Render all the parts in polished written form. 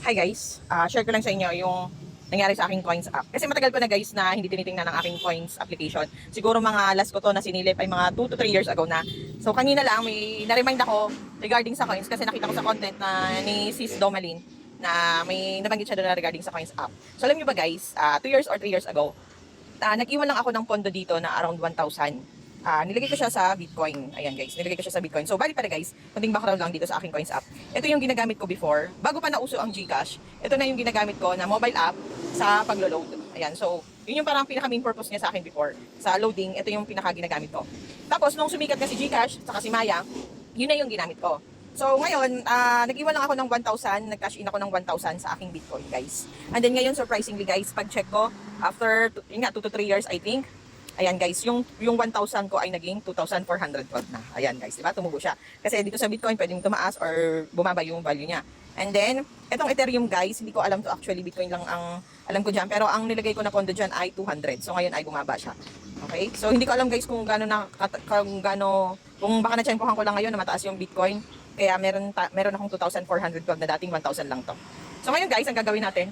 Hi guys, share ko lang sa inyo yung nangyari sa aking coins app. Kasi matagal ko na guys na hindi tinitingnan ang aking coins application. Siguro mga last ko to na sinilip ay mga 2 to 3 years ago na. So kanina lang may na-remind ako regarding sa coins kasi nakita ko sa content na ni Sis Domalin na may nabanggit siya doon na regarding sa coins app. So alam niyo ba guys, 2 years or 3 years ago, nag-iwan lang ako ng pondo dito na around 1,000. Nilagay ko siya sa Bitcoin. Ayan guys, nilagay ko siya sa Bitcoin. So, bali pala guys, kunting background lang dito sa aking coins app. Ito yung ginagamit ko before. Bago pa nauso ang GCash, ito na yung ginagamit ko na mobile app sa paglo-load. Ayan, so, yun yung parang pinaka-main purpose niya sa akin before. Sa loading, ito yung pinaka-ginagamit ko. Tapos, nung sumikat na si GCash, saka si Maya, yun na yung ginamit ko. So, ngayon, nag-iwan lang ako ng 1,000, nag-cash in ako ng 1,000 sa aking Bitcoin, guys. And then ngayon, surprisingly, guys, pag-check ko, after, yun nga, 2 to 3 years, I think, ayan guys, yung 1,000 ko ay naging 2,412 na. Ayan guys, diba? Tumubo siya. Kasi dito sa Bitcoin, pwedeng tumaas or bumaba yung value niya. And then, etong Ethereum guys, hindi ko alam to actually, Bitcoin lang ang alam ko dyan. Pero ang nilagay ko na pondo dyan ay 200. So ngayon ay bumaba siya. Okay? So hindi ko alam guys kung kung baka na-tsempohan ko lang ngayon na mataas yung Bitcoin. Kaya meron akong 2,412 na dating 1,000 lang to. So ngayon guys, ang gagawin natin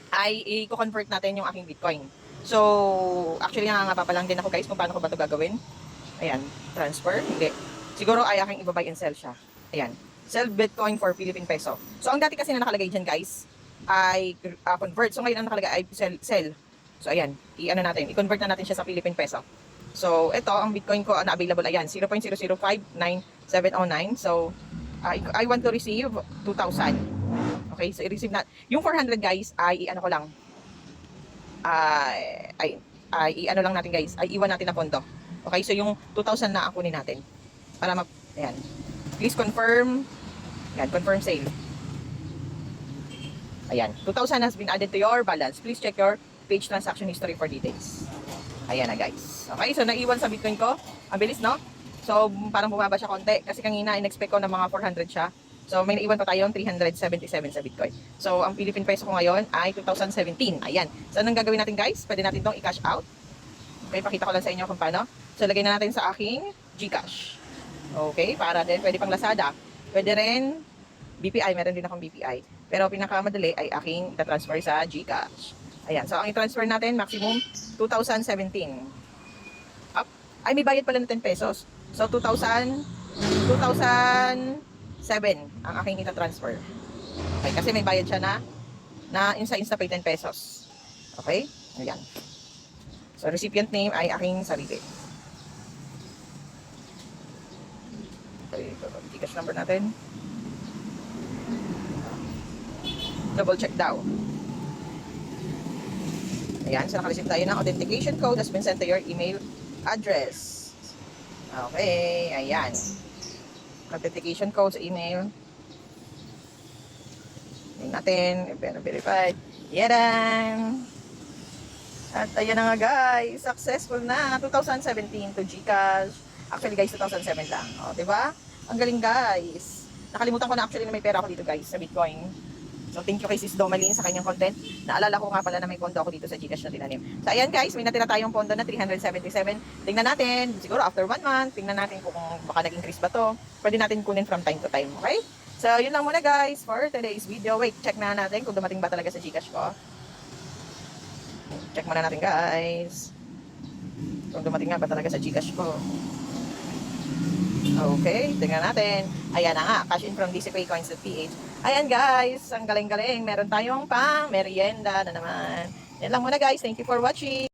ay i-convert natin yung aking Bitcoin. So, actually nangangapa pa lang din ako guys kung paano ko ba ito gagawin. Ayan, transfer. Hindi. Siguro ay aking iba-buy and sell siya. Ayan, sell Bitcoin for Philippine Peso. So, ang dati kasi na nakalagay dyan guys, ay convert. So, ngayon ang nakalagay ay sell. So, ayan, i-convert na natin siya sa Philippine Peso. So, ito, ang Bitcoin ko na available, ayan, 0.00599709. So, I want to receive 2,000. Okay, so i-receive na. Yung 400 guys, ay i-ano ko lang, ano lang natin guys, ay iwan natin na pondo. Okay, so yung 2,000 na ang kunin natin. Para ayan. Please confirm. Ayan, confirm sale. Ayan, 2,000 has been added to your balance. Please check your page transaction history for details. Ayan na guys. Okay, so naiwan sa Bitcoin ko. Ang bilis, no? So, parang bumaba siya konti. Kasi kanina, in-expect ko na mga 400 siya. So, may naiwan pa tayong 377 sa Bitcoin. So, ang Philippine Peso ko ngayon ay 2017. Ayan. So, anong gagawin natin guys? Pwede natin itong i-cash out. Okay, pakita ko lang sa inyo kung paano. So, lagay na natin sa aking GCash. Okay, para din. Pwede pang Lazada. Pwede rin BPI. Meron din akong BPI. Pero pinakamadali ay aking ita-transfer sa GCash. Ayan. So, ang i-transfer natin, maximum 2017. Up. Ay, may bayad pala na 10 pesos. So, 2,007 ang aking ita-transfer. Okay, kasi may bayad siya na InstaPay 10 pesos. Okay? Ayan. So, recipient name ay aking sarili. Okay, GCash number natin. Double check daw. Ayan, so nakareceive tayo ng authentication code has been sent to your email address. Okay, ayan. Authentication code sa email. Tingnan natin, verified. Yadan! At ayan na nga guys, successful na. 2017 to GCash. Actually guys, 2007 lang. O, diba? Ang galing guys. Nakalimutan ko na actually na may pera ako dito guys sa Bitcoin. So, thank you kay Sis Domalin sa kanyang content. Naalala ko nga pala na may pondo ako dito sa GCash na tinanim. So, ayan guys, may natira tayong pondo na 377. Tingnan natin, siguro after 1 month, tingnan natin kung baka nag-increase ba to. Pwede natin kunin from time to time, okay? So, yun lang muna guys for today's video. Wait, check na natin kung dumating ba talaga sa GCash ko. Check muna natin guys. Kung dumating nga ba talaga sa GCash ko. Okay, tingnan natin. Ayan na nga, cash in from dcpaycoins.ph. Ayan guys, ang galing-galing. Meron tayong pang merienda na naman. Yan lang muna guys. Thank you for watching.